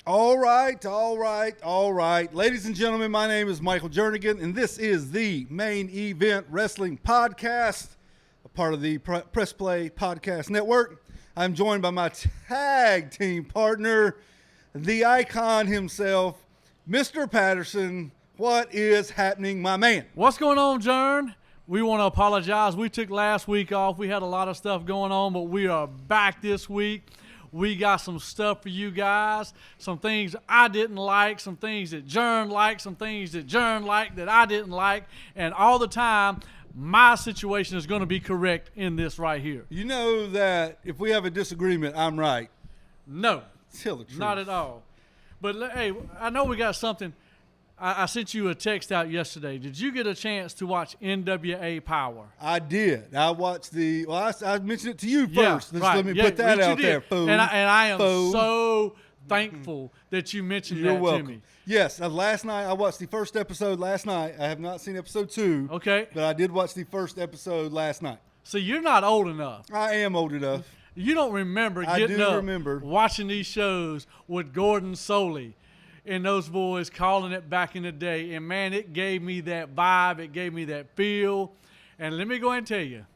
All right. Ladies and gentlemen, my name is Michael Jernigan, and this is the Main Event Wrestling Podcast, a part of the Press Play Podcast Network. I'm joined by my tag team partner, the icon himself, Mr. Patterson. What is happening, my man? What's going on, Jern? We want to apologize. We took last week off. We had a lot of stuff going on, but we are back this week. We got some stuff for you guys, some things I didn't like, some things that Jern liked, some things that Jern liked that I didn't like, and all the time, my situation is going to be correct in this right here. You know that if we have a disagreement, I'm right. No. Tell the truth. Not at all. But, hey, I know we got something. I sent you a text out yesterday. Did you get a chance to watch NWA Power? I did. I watched I mentioned it to you first. Right. Let me put that out there, fool. And I am so thankful that you mentioned You're that welcome. to me. Yes, last night I watched the first episode last night. I have not seen episode 2. Okay. But I did watch the first episode last night. So you're not old enough. I am old enough. You don't remember getting up, watching these shows with Gordon Soley and those boys calling it back in the day. And, man, it gave me that vibe. It gave me that feel. And let me go ahead and tell you,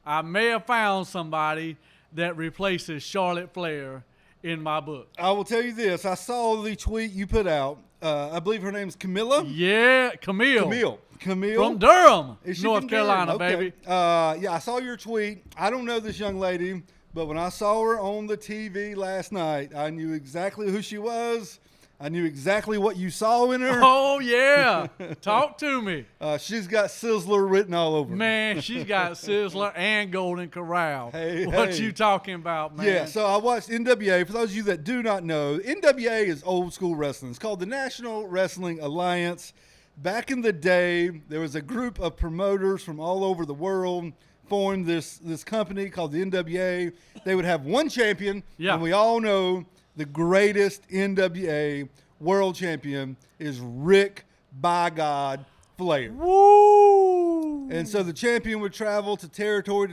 I may have found somebody that replaces Charlotte Flair in my book. I will tell you this. I saw the tweet you put out. I believe her name's Camilla. Yeah, Camille. From Durham, Is she North from Carolina, Durham? Okay. baby. Yeah, I saw your tweet. I don't know this young lady, but when I saw her on the TV last night, I knew exactly who she was. I knew exactly what you saw in her. Oh, yeah. Talk to me. She's got Sizzler written all over. Man, she's got Sizzler and Golden Corral. Hey. You talking about, man? Yeah, so I watched NWA. For those of you that do not know, NWA is old school wrestling. It's called the National Wrestling Alliance. Back in the day, there was a group of promoters from all over the world formed this company called the NWA. They would have one champion, and we all know the greatest NWA world champion is Rick by God Flair. Woo! And so the champion would travel to territory,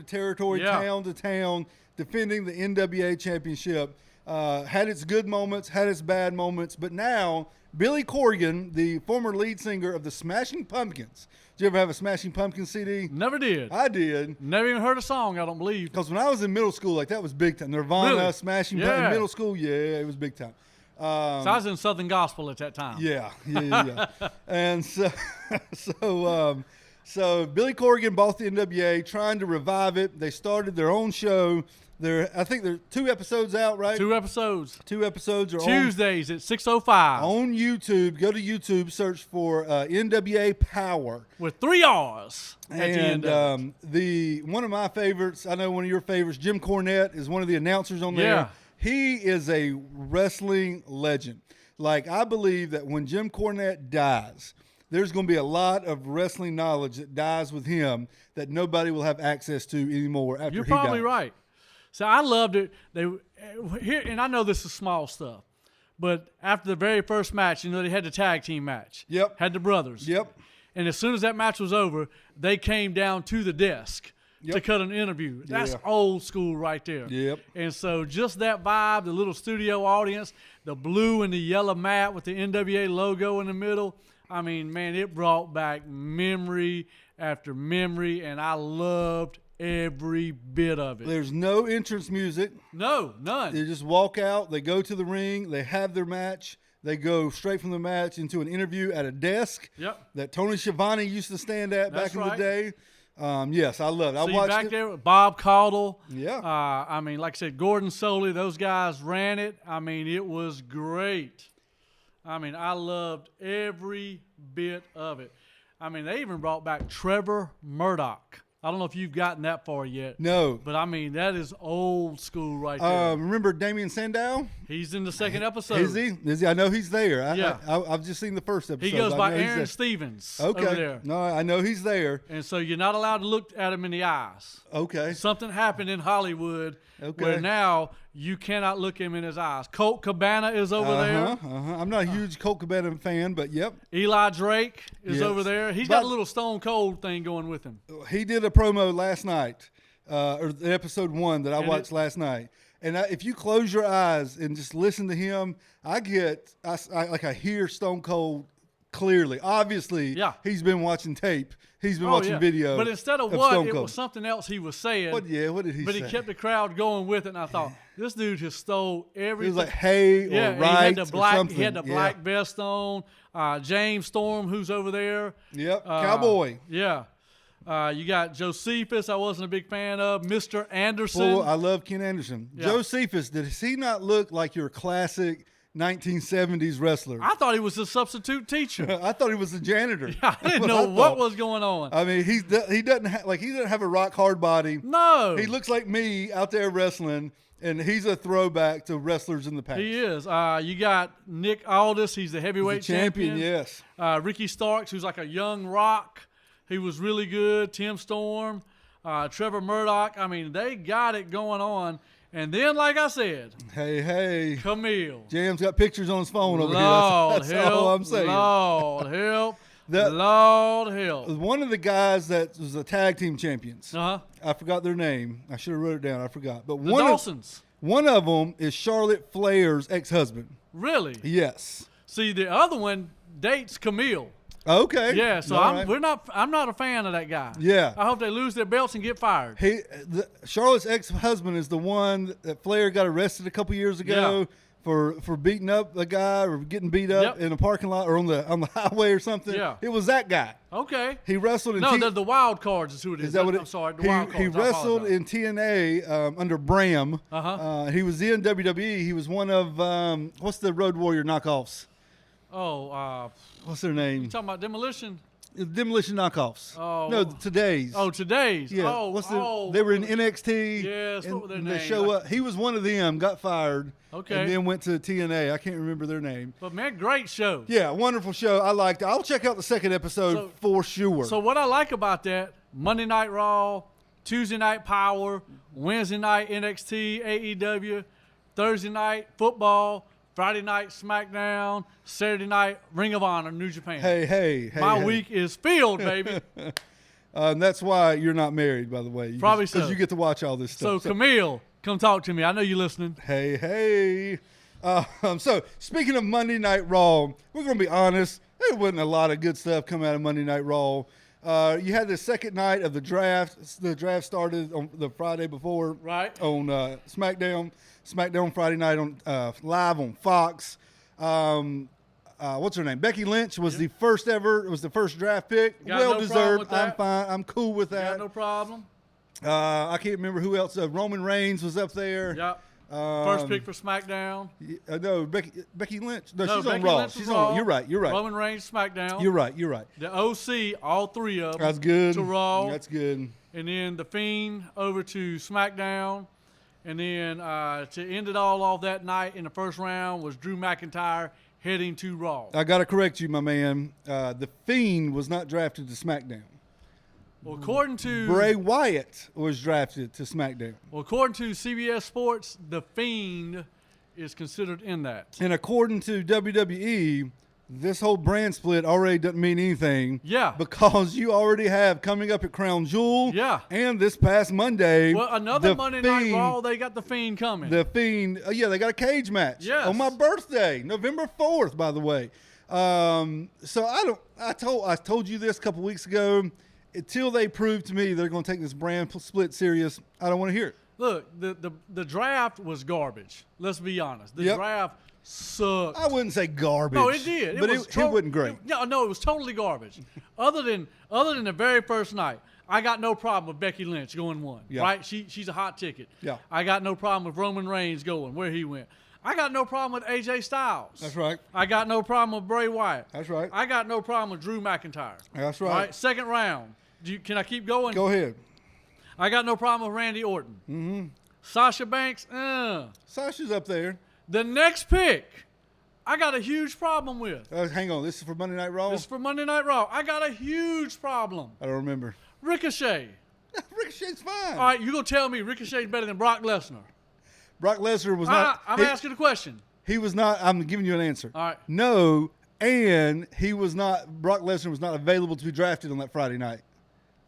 town to town, defending the NWA championship. Had its good moments, had its bad moments, but now Billy Corgan, the former lead singer of the Smashing Pumpkins. Did you ever have a Smashing Pumpkins CD? Never did. I did. Never even heard a song, I don't believe. Because when I was in middle school, that was big time. Nirvana, really? Smashing Pumpkins. In middle school, it was big time. So I was in Southern Gospel at that time. Yeah. And so Billy Corgan bought the NWA, trying to revive it. They started their own show. I think there are 2 episodes out, right? 2 episodes. 2 episodes are Tuesdays at 6:05 on YouTube. Go to YouTube, search for NWA Power with 3 R's at the end of it. One of my favorites, I know one of your favorites, Jim Cornette is one of the announcers on there. Yeah. He is a wrestling legend. Like, I believe that when Jim Cornette dies, there's going to be a lot of wrestling knowledge that dies with him that nobody will have access to anymore after he dies. You're probably right. So I loved it. And I know this is small stuff, but after the very first match, they had the tag team match. Yep. Had the brothers. Yep. And as soon as that match was over, they came down to the desk to cut an interview. That's old school right there. Yep. And so just that vibe, the little studio audience, the blue and the yellow mat with the NWA logo in the middle. I mean, man, it brought back memory after memory, and I loved every bit of it. There's no entrance music. No, none. They just walk out. They go to the ring. They have their match. They go straight from the match into an interview at a desk that Tony Schiavone used to stand at back in the day. Yes, I love it. I watched back there with Bob Caudle. Yeah. I mean, like I said, Gordon Soley, those guys ran it. I mean, it was great. I mean, I loved every bit of it. I mean, they even brought back Trevor Murdoch. I don't know if you've gotten that far yet. No. But, I mean, that is old school right there. Remember Damien Sandow? He's in the second episode. Is he? I know he's there. I've just seen the first episode. He goes by Aaron Stevens over there. No, I know he's there. And so you're not allowed to look at him in the eyes. Okay. Something happened in Hollywood where now you cannot look him in his eyes. Colt Cabana is over there. I'm not a huge Colt Cabana fan, but yep. Eli Drake is over there. He's got a little Stone Cold thing going with him. He did a promo last night or episode 1 that I watched last night. And if you close your eyes and just listen to him, I hear Stone Cold clearly. Obviously, he's been watching tape. He's been watching video. But instead of what, it was something else he was saying. What did he say? But he kept the crowd going with it, and I thought, this dude has stole everything. He was like, hey, or right, or something. He had the black vest on. James Storm, who's over there. Yep, Cowboy. Yeah. You got Josephus, I wasn't a big fan of. Mr. Anderson. Oh, I love Ken Anderson. Yeah. Josephus, does he not look like your classic 1970s wrestler? I thought he was a substitute teacher. I thought he was a janitor. Yeah, I didn't know what was going on. I mean, he doesn't have a rock hard body. No. He looks like me out there wrestling, and he's a throwback to wrestlers in the past. He is. You got Nick Aldis. He's the heavyweight champion. Yes. Ricky Starks, who's like a young Rock. He was really good. Tim Storm, Trevor Murdoch. I mean, they got it going on. And then, like I said, hey, Camille. Jam's got pictures on his phone over here. That's all I'm saying. Lord help. Lord help. One of the guys that was the tag team champions. Uh-huh. I forgot their name. I should have wrote it down. I forgot. But the Dawsons. One of them is Charlotte Flair's ex-husband. Really? Yes. See, the other one dates Camille. Okay. Yeah, so I'm not a fan of that guy. Yeah. I hope they lose their belts and get fired. Charlotte's ex-husband is the one that Flair got arrested a couple years ago for beating up a guy or getting beat up in a parking lot or on the highway or something. Yeah. It was that guy. Okay. He wrestled in the Wild Cards is who it is. Is that what I'm sorry, the Wild Cards. He wrestled in TNA under Bram. Uh-huh. He was in WWE. He was one of what's the Road Warrior knockoffs? Oh, what's their name? You talking about Demolition? Demolition knockoffs. Oh. No, Today's. Oh, Today's. Yeah. Oh, they were in NXT. Yes, what were their names? They show up. He was one of them, got fired. Okay. And then went to TNA. I can't remember their name. But, man, great show. Yeah, wonderful show. I liked it. I'll check out the second episode for sure. So what I like about that, Monday Night Raw, Tuesday Night Power, Wednesday night NXT, AEW, Thursday night football, Friday night SmackDown, Saturday night Ring of Honor, New Japan. Hey. My week is filled, baby. That's why you're not married, by the way. Probably so. Because you get to watch all this stuff. So, Camille, come talk to me. I know you're listening. Hey. So, speaking of Monday Night Raw, we're going to be honest. There wasn't a lot of good stuff coming out of Monday Night Raw. You had the second night of the draft. The draft started on the Friday before. Right. On SmackDown. SmackDown Friday night on live on Fox. What's her name? Becky Lynch was the first ever. It was the first draft pick. Well deserved. I'm fine. I'm cool with that. Got no problem. I can't remember who else. Roman Reigns was up there. Yep. First pick for SmackDown. No, Becky Lynch. No, she's Becky on Raw. Lynch She's Raw. on. You're right. Roman Reigns SmackDown. You're right. The OC, all three of them. That's good. To Raw. That's good. And then the Fiend over to SmackDown. And then to end it all off that night in the first round was Drew McIntyre heading to Raw. I got to correct you, my man. The Fiend was not drafted to SmackDown. Well, according to Bray Wyatt was drafted to SmackDown. Well, according to CBS Sports, the Fiend is considered in that. And according to WWE, this whole brand split already doesn't mean anything. Yeah. Because you already have coming up at Crown Jewel. Yeah. And this past Monday. Well, another Monday Night Raw, they got the Fiend coming. The Fiend. they got a cage match. Yes. On my birthday, November 4th, by the way. So I told you this a couple weeks ago. Until they prove to me they're going to take this brand split serious, I don't want to hear it. Look, the draft was garbage. Let's be honest. The draft sucked. I wouldn't say garbage. No, it did. It wasn't great. It was totally garbage. other than the very first night, I got no problem with Becky Lynch going one. Yeah. Right? She's a hot ticket. Yeah. I got no problem with Roman Reigns going where he went. I got no problem with AJ Styles. That's right. I got no problem with Bray Wyatt. That's right. I got no problem with Drew McIntyre. That's right. Second round. Can I keep going? Go ahead. I got no problem with Randy Orton. Mm-hmm. Sasha Banks. Sasha's up there. The next pick, I got a huge problem with. Hang on. This is for Monday Night Raw? This is for Monday Night Raw. I got a huge problem. I don't remember. Ricochet. Ricochet's fine. All right, you going to tell me Ricochet's better than Brock Lesnar? Brock Lesnar was not. I'm asking a question. He was not. I'm giving you an answer. All right. No, and he was not. Brock Lesnar was not available to be drafted on that Friday night.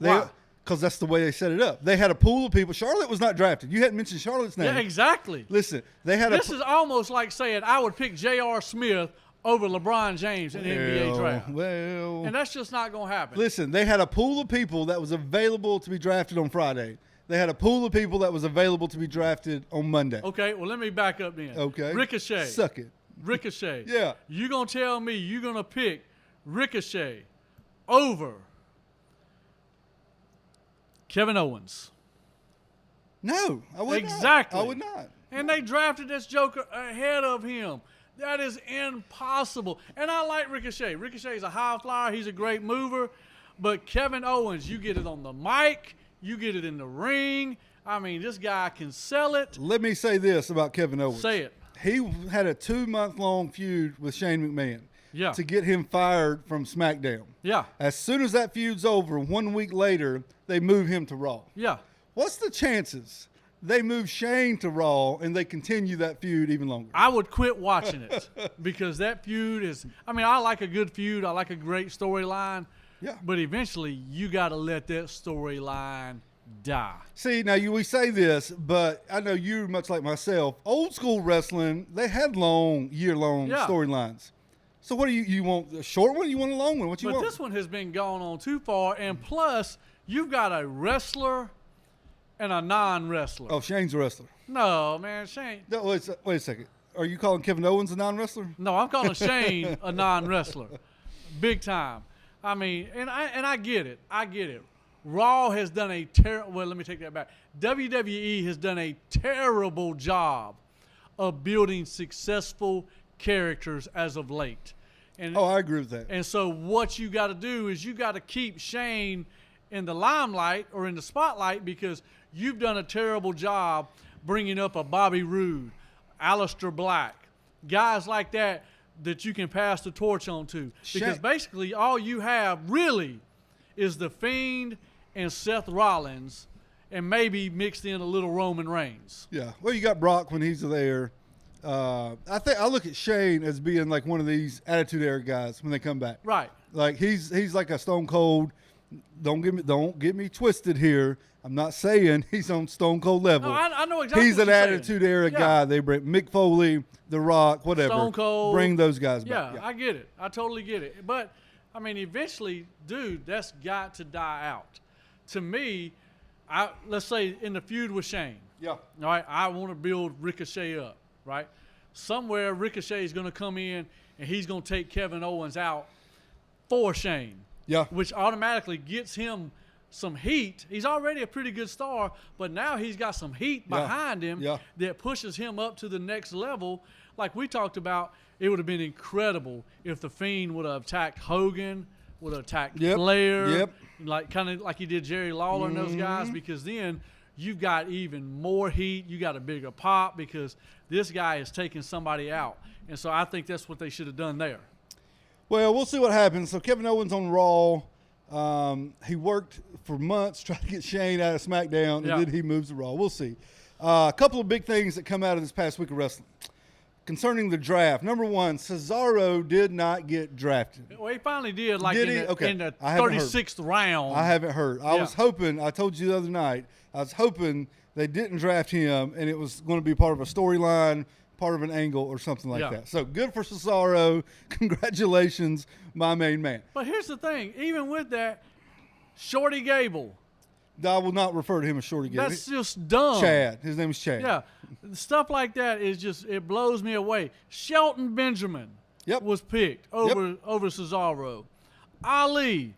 Why? Because that's the way they set it up. They had a pool of people. Charlotte was not drafted. You hadn't mentioned Charlotte's name. Yeah, exactly. Listen, they had This is almost like saying I would pick J.R. Smith over LeBron James in the NBA draft. Well, and that's just not going to happen. Listen, they had a pool of people that was available to be drafted on Friday. They had a pool of people that was available to be drafted on Monday. Okay, well, let me back up then. Okay. Ricochet. Suck it. Ricochet. Yeah. You going to tell me you're going to pick Ricochet over Kevin Owens? No, I would Exactly. not. I would not. And they drafted this Joker ahead of him. That is impossible. And I like Ricochet. Ricochet's a high flyer. He's a great mover. But Kevin Owens, you get it on the mic. You get it in the ring. I mean, this guy can sell it. Let me say this about Kevin Owens. Say it. He had a 2-month-long feud with Shane McMahon to get him fired from SmackDown. Yeah. As soon as that feud's over, 1 week later, they move him to Raw. Yeah. What's the chances they move Shane to Raw and they continue that feud even longer? I would quit watching it because that feud is – I mean, I like a good feud. I like a great storyline. Yeah. But eventually, you got to let that storyline die. See, now we say this, but I know you, much like myself, old school wrestling, they had year-long storylines. So what do you want? A short one? You want a long one? What you want? But this one has been gone on too far, and plus, you've got a wrestler and a non-wrestler. Oh, Shane's a wrestler. No, man, Shane. No, wait a second. Are you calling Kevin Owens a non-wrestler? No, I'm calling Shane a non-wrestler. Big time. I mean, and I get it. I get it. Raw has done a terrible – well, let me take that back. WWE has done a terrible job of building successful characters as of late. And, I agree with that. And so what you got to do is you got to keep Shane in the limelight or in the spotlight because you've done a terrible job bringing up a Bobby Roode, Aleister Black, guys like that you can pass the torch on to. Because basically all you have really is the Fiend and Seth Rollins and maybe mixed in a little Roman Reigns. Yeah. Well, you got Brock when he's there. I look at Shane as being like one of these Attitude Era guys when they come back. Right. Like he's like a Stone Cold. Don't get me twisted here. I'm not saying he's on Stone Cold level. No, I know exactly. He's what an you're Attitude saying. Era guy. They bring Mick Foley, The Rock, whatever. Stone Cold. Bring those guys back. Yeah, I get it. I totally get it. But I mean, eventually, dude, that's got to die out. To me, let's say in the feud with Shane. Yeah. All right, I want to build Ricochet up, right? Somewhere Ricochet is going to come in and he's going to take Kevin Owens out for Shane. Yeah. Which automatically gets him some heat. He's already a pretty good star, but now he's got some heat behind him that pushes him up to the next level. Like we talked about, it would have been incredible if the Fiend would have attacked Hogan, would have attacked Flair, like kind of like he did Jerry Lawler and those guys, because then you've got even more heat. You got a bigger pop because this guy is taking somebody out. And so I think that's what they should have done there. Well, we'll see what happens. So Kevin Owens on Raw. He worked for months trying to get Shane out of SmackDown, and then he moves to Raw. We'll see. A couple of big things that come out of this past week of wrestling. Concerning the draft, number one, Cesaro did not get drafted. Well, he finally did, like did in the 36th round. I haven't heard. I was hoping, I told you the other night, I was hoping they didn't draft him and it was going to be part of a storyline, part of an angle or something like that. So good for Cesaro. Congratulations, my main man. But here's the thing. Even with that, Shorty Gable. I will not refer to him as Shorty Gable. That's just dumb. Chad. His name is Chad. Yeah. Stuff like that is just, it blows me away. Shelton Benjamin was picked over Cesaro. Ali,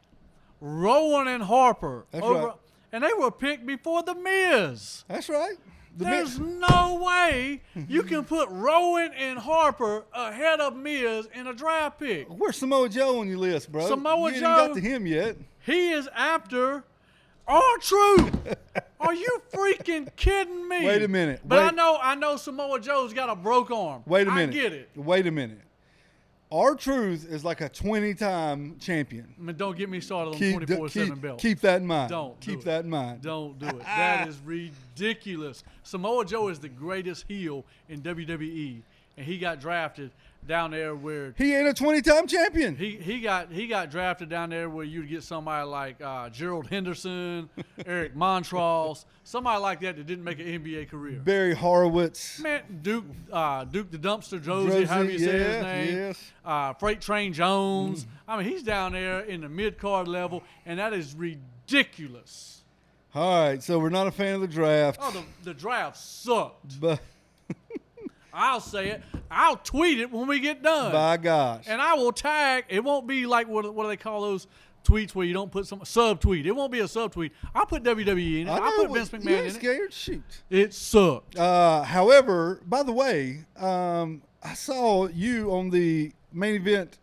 Rowan and Harper. That's right. And they were picked before The Miz. That's right. There's no way you can put Rowan and Harper ahead of Miz in a draft pick. Where's Samoa Joe on your list, bro? Samoa you ain't Joe. got to him yet. He is after R-Truth. Are you freaking kidding me? Wait a minute. But I know Samoa Joe's got a broke arm. Wait a minute. I get it. Wait a minute. R-Truth is like a 20-time champion. I mean, don't get me started on 24/7 belt. Keep that in mind. Keep that in mind. Don't do it. That is ridiculous. Samoa Joe is the greatest heel in WWE, and he got drafted down there where he ain't a 20-time champion. he got drafted down there where you'd get somebody like Gerald Henderson, Eric Montross, somebody like that didn't make an NBA career. Barry Horowitz. Man, Duke the Dumpster Josie, however you say his name. Yes. Freight Train Jones. I mean, he's down there in the mid-card level, and that is ridiculous. All right, so we're not a fan of the draft. Oh, the draft sucked. But I'll say it. I'll tweet it when we get done. by gosh. And I will tag. It won't be like what do they call those tweets where you don't put some subtweet. It won't be a subtweet. I'll put WWE in it. I'll put Vince McMahon you ain't in scared? it. Shoot. It sucked. However, by the way, I saw you on the main event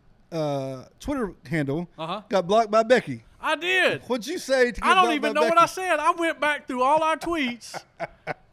Twitter handle got blocked by Becky. I did. What'd you say to get I don't blocked even by know what Becky? I said. I went back through all our tweets.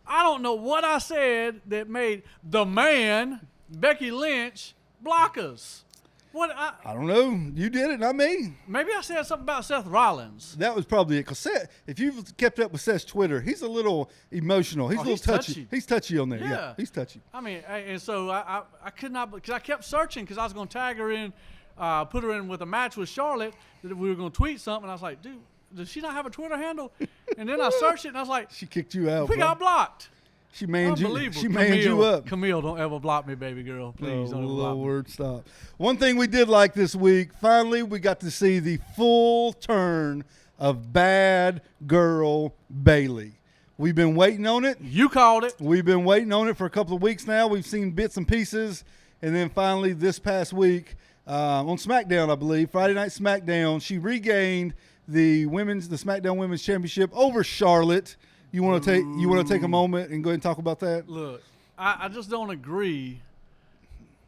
I don't know what I said that made the man, Becky Lynch, block us. What? I don't know. You did it, not me. Maybe I said something about Seth Rollins. That was probably it. Because Seth, if you've kept up with Seth's Twitter, he's a little emotional. He's a little touchy. He's touchy on there. Yeah, he's touchy. I mean, and so I could not, because I kept searching because I was going to tag her in, put her in with a match with Charlotte that we were going to tweet something. And I was like, dude, does she not have a Twitter handle? And then I searched it and I was like, she kicked you out. We got blocked. She manned you. She manned you up. Camille, don't ever block me, baby girl. Please don't ever block me. Lord, stop. One thing we did like this week, finally we got to see the full turn of bad girl Bayley. We've been waiting on it. You called it. We've been waiting on it for a couple of weeks now. We've seen bits and pieces. And then finally this past week on SmackDown, I believe, Friday Night SmackDown, she regained the SmackDown Women's Championship over Charlotte. You want to take a moment and go ahead and talk about that? Look, I just don't agree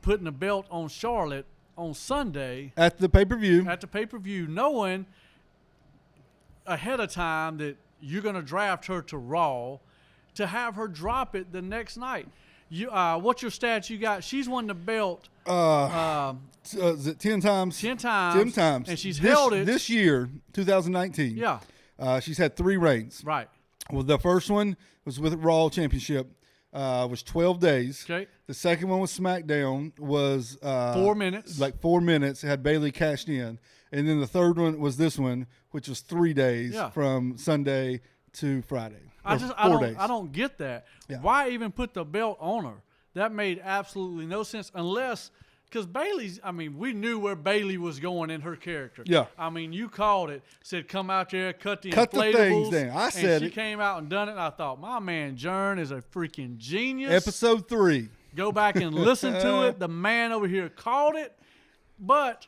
putting the belt on Charlotte on Sunday at the pay-per-view, knowing ahead of time that you're going to draft her to Raw, to have her drop it the next night. You, what's your stats you got? She's won the belt. Is it 10 times? 10 times. 10 times. And she's held it. This year, 2019. Yeah. She's had 3 reigns. Right. Well, the first one was with Raw Championship. Was 12 days. Okay. The second one was SmackDown. Was 4 minutes. Like 4 minutes. It had Bayley cashed in. And then the third one was this one, which was 3 days from Sunday to Friday. I don't get that. Yeah. Why even put the belt on her? That made absolutely no sense unless – because Bayley's – I mean, we knew where Bayley was going in her character. Yeah. I mean, you called it. Said come out there, cut the things down. I said and she came out and done it, and I thought, my man Jern is a freaking genius. Episode 3. Go back and listen to it. The man over here called it. But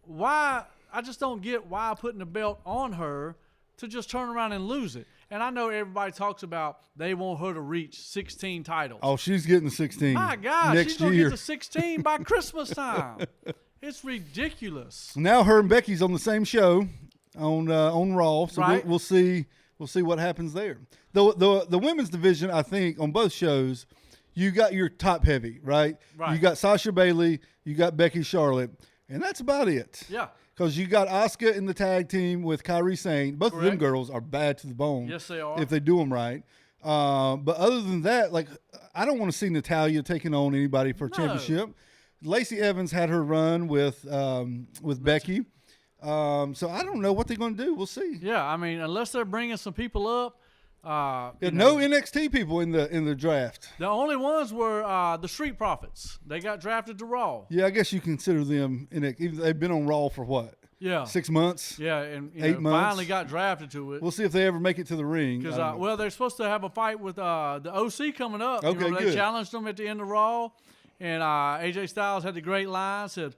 why – I just don't get why putting the belt on her to just turn around and lose it. And I know everybody talks about they want her to reach 16 titles. Oh, she's getting 16. My God, next she's going to year. get to 16 by Christmas time. It's ridiculous. Now her and Becky's on the same show on Raw, so right. we'll see what happens there. The women's division, I think, on both shows, you got your top heavy, right? Right. You got Sasha Bayley, you got Becky Charlotte, and that's about it. Yeah. Because you got Asuka in the tag team with Kairi Sane. Both of them girls are bad to the bone. Yes, they are. If they do them right. But other than that, like, I don't want to see Natalya taking on anybody for a championship. Lacey Evans had her run with Becky. So I don't know what they're going to do. We'll see. Yeah, I mean, unless they're bringing some people up. No NXT people in the draft. The only ones were the Street Profits. They got drafted to Raw. Yeah, I guess you consider them even they've been on Raw for what? Yeah, 6 months. Yeah, and 8 months. Finally got drafted to it. We'll see if they ever make it to the ring. Because they're supposed to have a fight with the OC coming up. Okay, good. They challenged them at the end of Raw, and AJ Styles had the great line, said,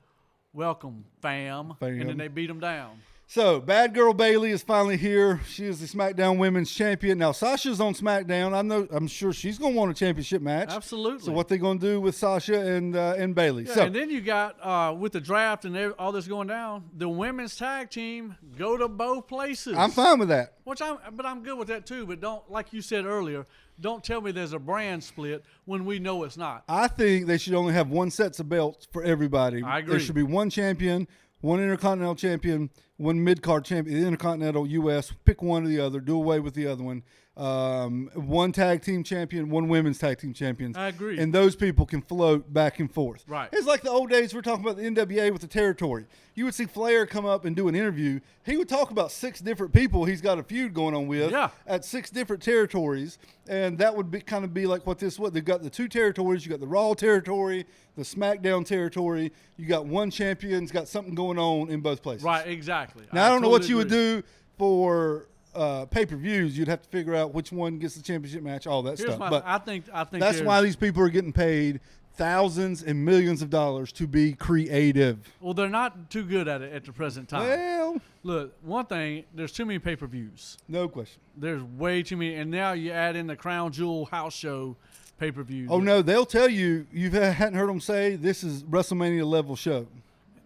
"Welcome, fam," and then they beat him down. So, Bad Girl Bayley is finally here. She is the SmackDown Women's Champion. Now, Sasha's on SmackDown. I'm sure she's going to want a championship match. Absolutely. So, what they going to do with Sasha and Bayley? Yeah, and then you got, with the draft and all this going down, the women's tag team go to both places. I'm fine with that. But I'm good with that, too. But don't, like you said earlier, don't tell me there's a brand split when we know it's not. I think they should only have one sets of belts for everybody. I agree. There should be one champion, one Intercontinental champion, one mid-card champion, Intercontinental U.S. Pick one or the other. Do away with the other one. one tag team champion, one women's tag team champions. I agree. And those people can float back and forth. Right. It's like the old days we're talking about the NWA with the territory. You would see Flair come up and do an interview. He would talk about 6 different people he's got a feud going on with at 6 different territories. And that would kind of be like what this was. They've got the 2 territories. You got the Raw territory, the Smackdown territory. You got one champion's got something going on in both places. Right, exactly. Now, I don't know what you would do for pay-per-views. You'd have to figure out which one gets the championship match, all that stuff. But I think that's why these people are getting paid thousands and millions of dollars to be creative. Well, they're not too good at it at the present time. Well, look, one thing, there's too many pay-per-views. No question. There's way too many, and now you add in the Crown Jewel house show pay-per-view. Oh, no, they'll tell you hadn't heard them say this is WrestleMania level show.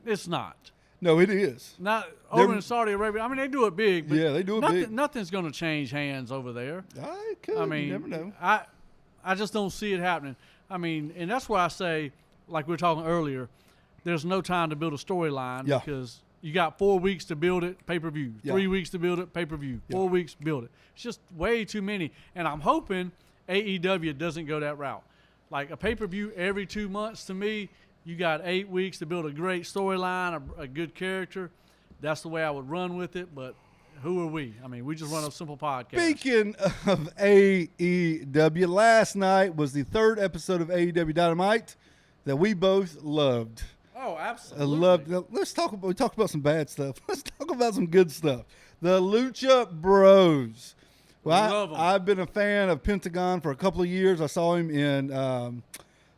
It's not. No, it is. Not over in Saudi Arabia. I mean, they do it big. But yeah, they do it big. Nothing's going to change hands over there. I could. I mean, you never know. I just don't see it happening. I mean, and that's why I say, like we were talking earlier, there's no time to build a storyline because you got 4 weeks to build it, pay-per-view. 3 weeks to build it, pay-per-view. 4 weeks, build it. It's just way too many. And I'm hoping AEW doesn't go that route. Like a pay-per-view every 2 months, to me, you got 8 weeks to build a great storyline, a good character. That's the way I would run with it, but who are we? I mean, we just run a simple podcast. Speaking of AEW, last night was the 3rd episode of AEW Dynamite that we both loved. Oh, absolutely. I loved it. We talked about some bad stuff. Let's talk about some good stuff. The Lucha Bros. Well, I've been a fan of Pentagon for a couple of years. I saw him in,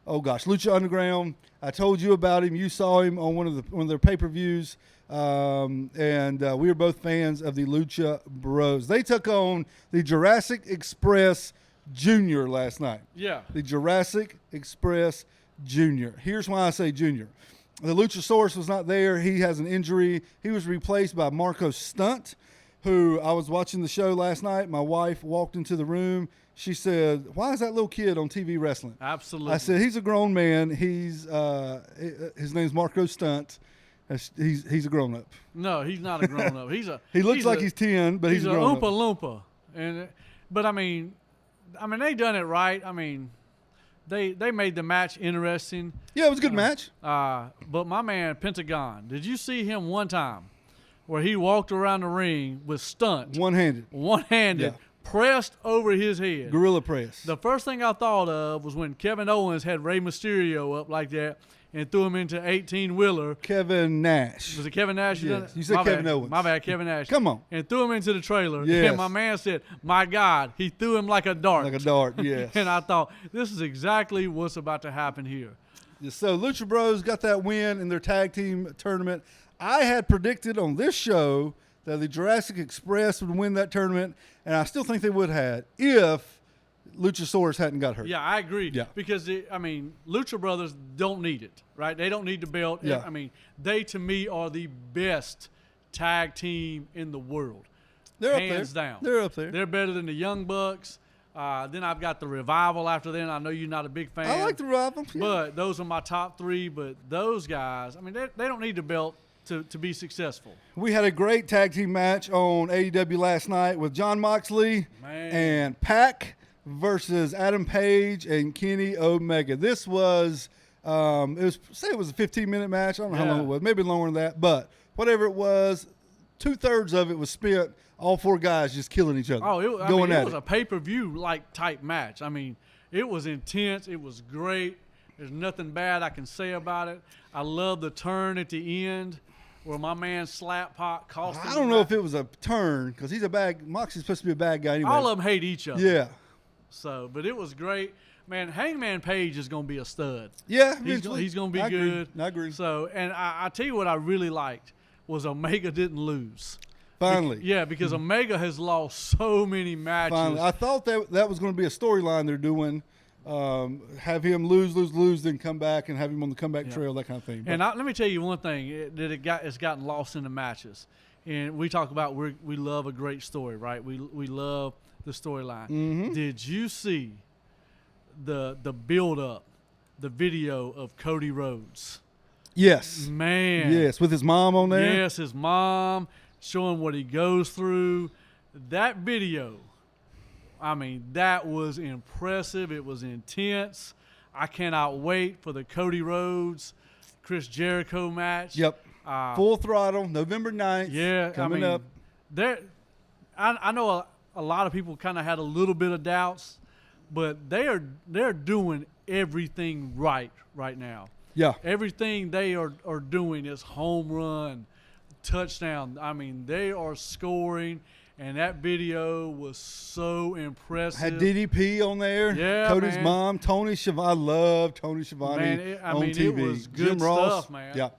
Lucha Underground. I told you about him. You saw him on one of their pay-per-views. And we were both fans of the Lucha Bros. They took on the Jurassic Express Jr. last night. Yeah. The Jurassic Express Jr. Here's why I say Jr. The Luchasaurus was not there. He has an injury. He was replaced by Marco Stunt, who I was watching the show last night. My wife walked into the room. She said, "Why is that little kid on TV wrestling?" Absolutely. I said, "He's a grown man. His name's Marco Stunt. He's a grown up." No, he's not a grown up. He looks like he's 10, but he's a grown up. He's a Oompa Loompa. But I mean, they done it right. I mean, they made the match interesting. Yeah, it was a good match. But my man Pentagon, did you see him one time where he walked around the ring with Stunt one-handed, yeah, pressed over his head? Gorilla press. The first thing I thought of was when Kevin Owens had Rey Mysterio up like that and threw him into 18-wheeler. Kevin Nash. Was it Kevin Nash? Yes. You said Kevin Owens. My bad, Kevin Nash. Come on. And threw him into the trailer. Yes. And my man said, "My God, he threw him like a dart." Like a dart, yes. And I thought, this is exactly what's about to happen here. So Lucha Bros got that win in their tag team tournament. I had predicted on this show that the Jurassic Express would win that tournament, and I still think they would have if Luchasaurus hadn't got hurt. Yeah, I agree. Yeah. Because, Lucha Brothers don't need it, right? They don't need the belt. Yeah. I mean, they, to me, are the best tag team in the world. They're Hands up there. down. They're up there. They're better than the Young Bucks. Then I've got the Revival after then. I know you're not a big fan. I like the Revival. Yeah. But those are my top 3. But those guys, they don't need the belt to be successful. We had a great tag team match on AEW last night with Jon Moxley and Pac versus Adam Page and Kenny Omega. This was, it was a 15-minute match. I don't know how long it was. Maybe longer than that. But whatever it was, 2/3 of it was spent all 4 guys just killing each other. Oh, it was a pay-per-view like type match. I mean, it was intense. It was great. There's nothing bad I can say about it. I love the turn at the end where my man Slap Pop cost him. I don't know if it was a turn because Moxie's supposed to be a bad guy anyway. All of them hate each other. Yeah. So, but it was great. Man, Hangman Page is going to be a stud. Yeah, he's going to be good. I agree. So, and I tell you what I really liked was Omega didn't lose. Finally. Because Omega has lost so many matches. Finally. I thought that was going to be a storyline they're doing. Have him lose, then come back and have him on the comeback trail, that kind of thing. And let me tell you one thing it's gotten lost in the matches. And we talk about we love a great story, right? We love the storyline. Mm-hmm. Did you see the build up, the video of Cody Rhodes? Yes. Man. Yes, with his mom on there. Yes, his mom showing what he goes through. That video, I mean, that was impressive. It was intense. I cannot wait for the Cody Rhodes, Chris Jericho match. Yep. Full throttle, November 9th. Yeah, coming up. I know a lot of people kind of had a little bit of doubts, but they're doing everything right now. Yeah. Everything they are doing is home run, touchdown. I mean, they are scoring, and that video was so impressive. Had DDP on there. Yeah, Cody's man. mom, Tony Schiavone. I love Tony Schiavone on TV. It was good Jim Ross. stuff, man. Yeah.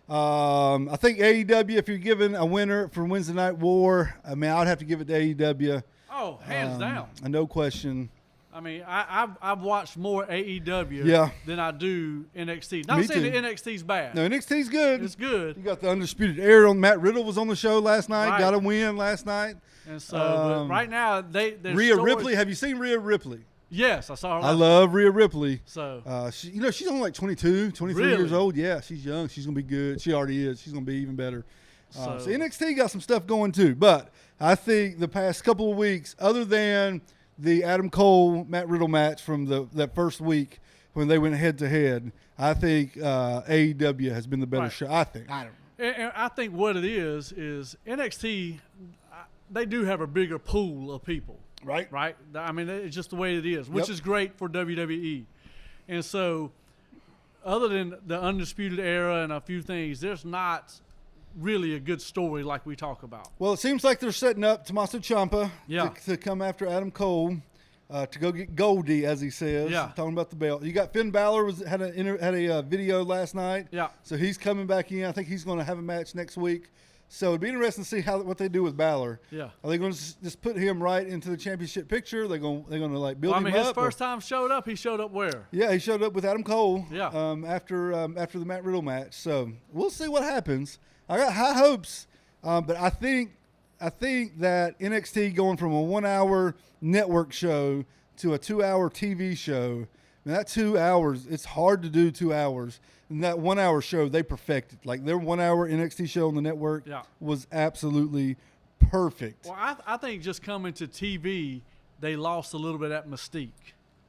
I think AEW, if you're giving a winner for Wednesday Night War, I mean, I'd have to give it to AEW. Oh, hands down. No question. I mean, I've watched more AEW than I do NXT. Not Me saying too. that NXT's bad. No, NXT's good. It's good. You got the Undisputed Era. Matt Riddle was on the show last night. Right. Got a win last night. And so, but right now, Rhea Ripley. Have you seen Rhea Ripley? Yes, I saw her. I love Rhea Ripley. So, she's only like 22, 23 Really? years old. Yeah, she's young. She's going to be good. She already is. She's going to be even better. So NXT got some stuff going too. But I think the past couple of weeks, other than the Adam Cole Matt Riddle match from that first week when they went head to head, I think AEW has been the better show. I think. I don't know. and I think what it is NXT. They do have a bigger pool of people. Right. I mean, it's just the way it is, which is great for WWE. And so, other than the Undisputed Era and a few things, there's not really a good story like we talk about. Well, it seems like they're setting up Tommaso Ciampa Yeah. to come after Adam Cole to go get Goldie, as he says. Yeah. Talking about the belt. You got Finn Balor had a video last night. Yeah. So he's coming back in. I think he's going to have a match next week. So it'd be interesting to see what they do with Balor. Yeah. Are they going to just put him right into the championship picture? They're going to like build him up. His first time showed up, he showed up where? Yeah, he showed up with Adam Cole. Yeah. After the Matt Riddle match. So we'll see what happens. I got high hopes, but I think that NXT going from a 1 hour network show to a 2 hour TV show. And that 2 hours, it's hard to do 2 hours. And that 1 hour show, they perfected. Like their 1 hour NXT show on the network was absolutely perfect. Well, I think just coming to TV, they lost a little bit of that mystique.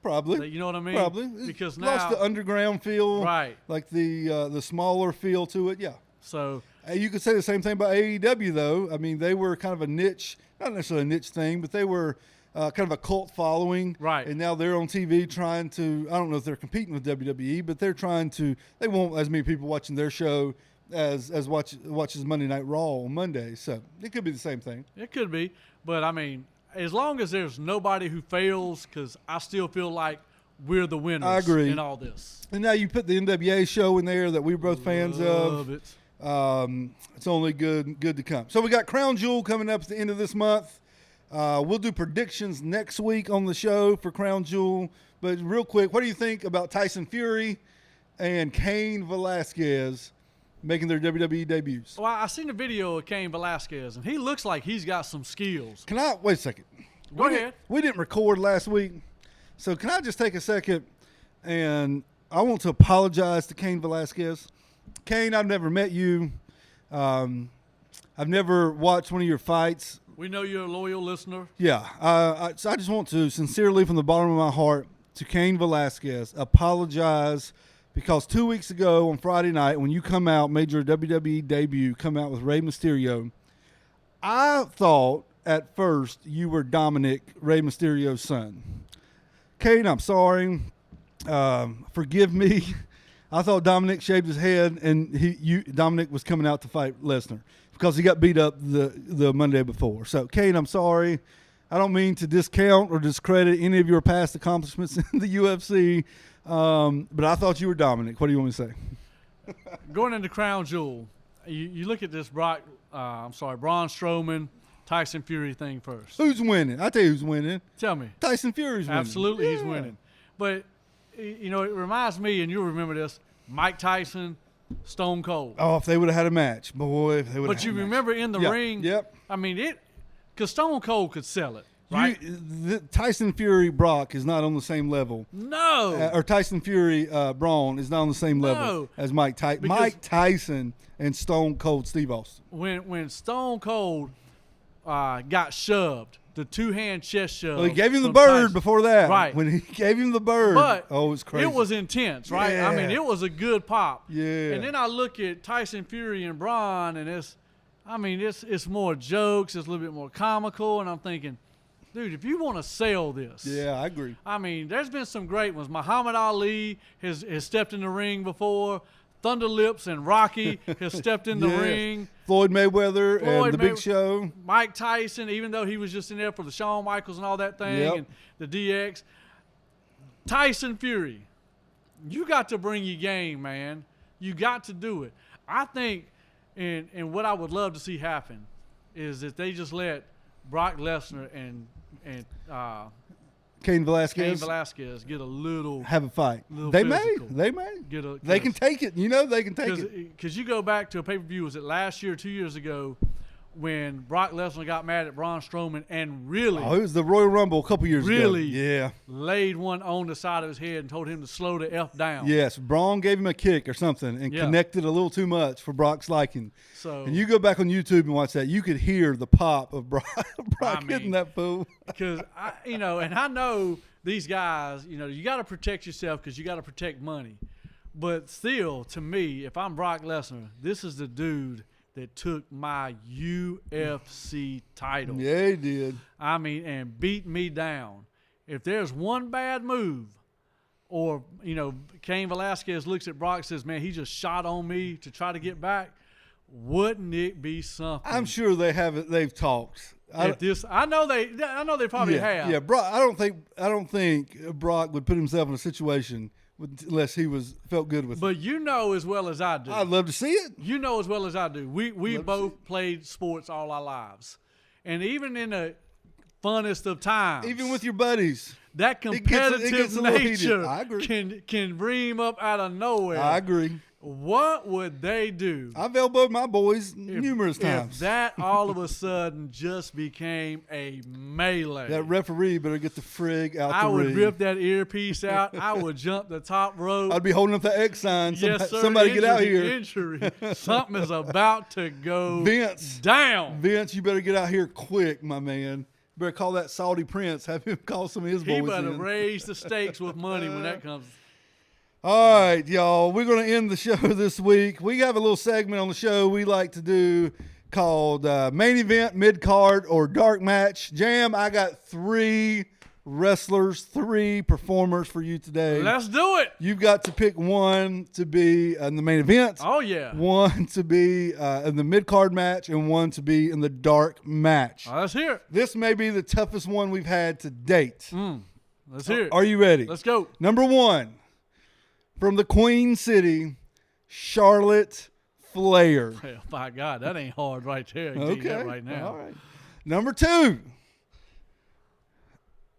Probably. You know what I mean? Probably. Because lost now the underground feel. Right. Like the smaller feel to it. Yeah. So you could say the same thing about AEW, though. I mean, they were kind of a niche, not necessarily a niche thing, but they were kind of a cult following. Right. And now they're on TV trying to, I don't know if they're competing with WWE, but they're trying to, they won't as many people watching their show as watches Monday Night Raw on Monday. So it could be the same thing. It could be. But, I mean, as long as there's nobody who fails, because I still feel like we're the winners I agree. in all this. And now you put the NWA show in there that we're both fans of. Love it. It's only good to come. So we got Crown Jewel coming up at the end of this month. We'll do predictions next week on the show for Crown Jewel. But real quick, what do you think about Tyson Fury and Cain Velasquez making their WWE debuts? Well, I seen a video of Cain Velasquez, and he looks like he's got some skills. Can I wait a second? Go ahead. We didn't record last week, so can I just take a second and I want to apologize to Cain Velasquez. Cain, I've never met you. I've never watched one of your fights. We know you're a loyal listener. Yeah. So I just want to sincerely, from the bottom of my heart, to Cain Velasquez, apologize because 2 weeks ago on Friday night, when you made your WWE debut, come out with Rey Mysterio, I thought at first you were Dominic, Rey Mysterio's son. Cain, I'm sorry. Forgive me. I thought Dominic shaved his head, and Dominic was coming out to fight Lesnar because he got beat up the Monday before. So, Cain, I'm sorry. I don't mean to discount or discredit any of your past accomplishments in the UFC, but I thought you were Dominic. What do you want me to say? Going into Crown Jewel, you look at this Braun Strowman, Tyson Fury thing first. Who's winning? I'll tell you who's winning. Tell me. Tyson Fury's winning. Absolutely, he's winning. But, it reminds me, and you'll remember this, Mike Tyson, Stone Cold. Oh, if they would have had a match. Boy, if they would have But had you a match. remember in the ring? Yep. I mean, because Stone Cold could sell it, right? Tyson Fury Brock is not on the same level. No. Or Tyson Fury Braun is not on the same level as Mike Tyson. Mike Tyson and Stone Cold Steve Austin. When Stone Cold got shoved the two-hand chest shove. Well, he gave him the from bird Tyson. before that. Right. When he gave him the bird. But it was crazy. it was intense, right? Yeah. I mean, it was a good pop. Yeah. And then I look at Tyson Fury and Braun, and it's more jokes. It's a little bit more comical, and I'm thinking, dude, if you want to sell this. Yeah, I agree. I mean, there's been some great ones. Muhammad Ali has stepped in the ring before. Thunder Lips and Rocky has stepped in the ring. Floyd Mayweather and The Big Show. Mike Tyson, even though he was just in there for the Shawn Michaels and all that thing, and the DX. Tyson Fury, you got to bring your game, man. You got to do it. I think, and what I would love to see happen is that they just let Brock Lesnar and Cain Velasquez get a little have a fight. They may. They can take it. You know they can take it. Because you go back to a pay-per-view, was it last year or 2 years ago, when Brock Lesnar got mad at Braun Strowman and really it was the Royal Rumble a couple years ago. Yeah. Laid one on the side of his head and told him to slow the F down. Yes, Braun gave him a kick or something and connected a little too much for Brock's liking. So, and you go back on YouTube and watch that, you could hear the pop of Brock hitting that fool. Because, and I know these guys, you got to protect yourself because you got to protect money. But still, to me, if I'm Brock Lesnar, this is the dude that took my UFC title. Yeah, he did. I mean, and beat me down. If there's one bad move, or, Cain Velasquez looks at Brock and says, man, he just shot on me to try to get back, wouldn't it be something? I'm sure they've talked. I know they probably have. Yeah, Brock, I don't think Brock would put himself in a situation unless he felt good with it. But you know as well as I do. I'd love to see it. You know as well as I do. We both played sports all our lives. And even in the funnest of times. Even with your buddies. That competitive nature I agree. can bring up out of nowhere. I agree. What would they do? I've elbowed my boys numerous times. If that all of a sudden just became a melee. That referee better get the frig out the ring. I would rip that earpiece out. I would jump the top rope. I'd be holding up the X sign. Yes, sir. Somebody get out here. Injury. Something is about to go down. Vince, you better get out here quick, my man. You better call that Saudi prince. Have him call some of his boys in. He better raise the stakes with money when that comes. All right, y'all. We're going to end the show this week. We have a little segment on the show we like to do called Main Event, Mid-Card, or Dark Match. Jam, I got 3 wrestlers, 3 performers for you today. Let's do it. You've got to pick one to be in the main event. Oh, yeah. One to be in the mid-card match, and one to be in the dark match. Let's hear it. This may be the toughest one we've had to date. Let's hear it. Are you ready? Let's go. Number 1. From the Queen City, Charlotte Flair. Well, my God, that ain't hard right there. I can tell you that right now. All right. Number 2,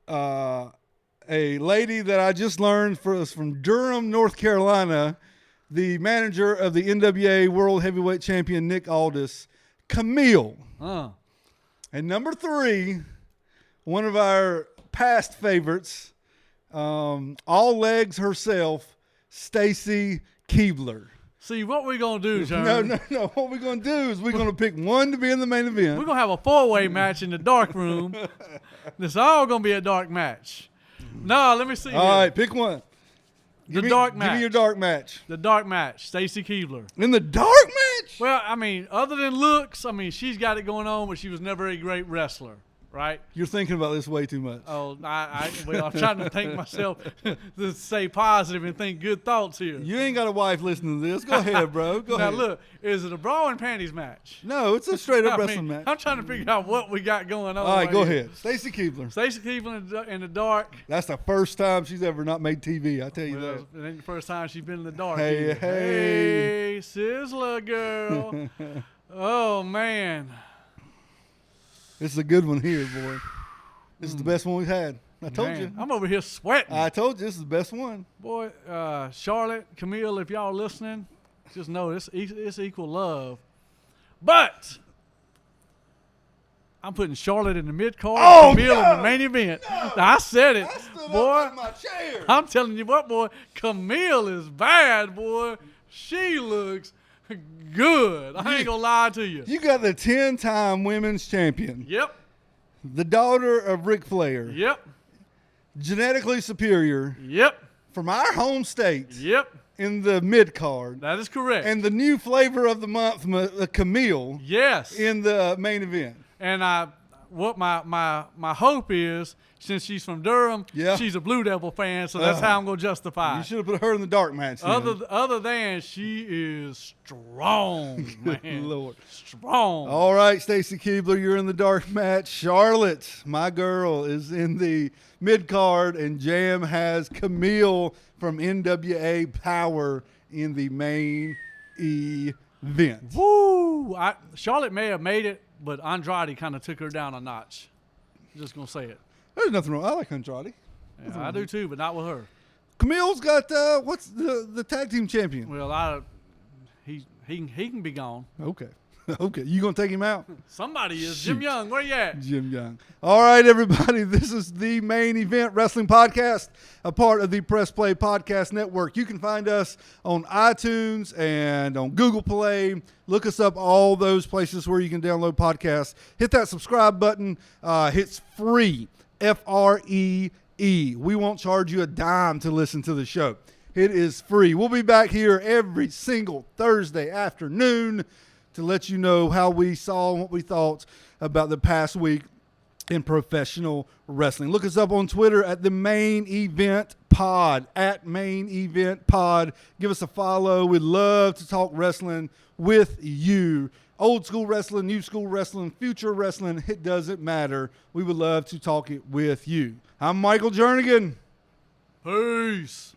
a lady that I just learned was from Durham, North Carolina, the manager of the NWA World Heavyweight Champion Nick Aldis, Camille. And number 3, one of our past favorites, all legs herself, Stacy Keibler. See, what we're going to do, John. No. What we're going to do is we're going to pick one to be in the main event. We're going to have a 4-way match in the dark room. It's all going to be a dark match. No, let me see. All right, pick one. Dark match. Give me your dark match. The dark match, Stacy Keibler. In the dark match? Well, I mean, other than looks, I mean, she's got it going on, but she was never a great wrestler. Right? You're thinking about this way too much. Oh, I'm trying to think myself to stay positive and think good thoughts here. You ain't got a wife listening to this. Go ahead, bro. Go ahead. Now, look, is it a bra and panties match? No, it's a straight-up wrestling match. I'm trying to figure out what we got going on. All right, go ahead. Stacy Keibler. Stacy Keibler in the dark. That's the first time she's ever not made TV, I tell you that. It ain't the first time she's been in the dark. Hey, Sizzler girl. Oh, man. This is a good one here, boy. This is the best one we've had. I told you. I'm over here sweating. I told you this is the best one. Boy, Charlotte, Camille, if y'all listening, just know it's equal love. But I'm putting Charlotte in the mid-card and Camille in the main event. No. I said it. Boy, my chair. I'm telling you what, boy. Camille is bad, boy. She looks good. I ain't going to lie to you. You got the 10-time women's champion. Yep. the daughter of Ric Flair, Yep. genetically superior, Yep. from our home state, Yep. in the mid card, That is correct. and the new flavor of the month, Camille, yes. in the main event. And what my hope is, since she's from Durham, Yeah. she's a Blue Devil fan, so that's how I'm gonna justify You it. should have put her in the dark match. then. Other than she is strong, man. Lord. Strong. All right, Stacy Keebler, you're in the dark match. Charlotte, my girl, is in the mid card, and Jam has Camille from NWA Power in the main event. Woo! Charlotte may have made it, but Andrade kind of took her down a notch. Just gonna say it. There's nothing wrong. I like Andrade. Yeah, I do too, but not with her. Camille's got what's the tag team champion? Well, he can be gone. Okay. Okay. You gonna take him out? Somebody is. Shoot. Jim Young, where you at? Jim Young. All right, everybody. This is the Main Event Wrestling Podcast, a part of the Press Play Podcast Network. You can find us on iTunes and on Google Play. Look us up all those places where you can download podcasts. Hit that subscribe button. It's free. FREE. We won't charge you a dime to listen to the show. It is free. We'll be back here every single Thursday afternoon to let you know how we saw and what we thought about the past week in professional wrestling. Look us up on Twitter at the Main Event Pod, at Main Event Pod. Give us a follow. We'd love to talk wrestling with you. Old school wrestling, new school wrestling, future wrestling, it doesn't matter. We would love to talk it with you. I'm Michael Jernigan. Peace.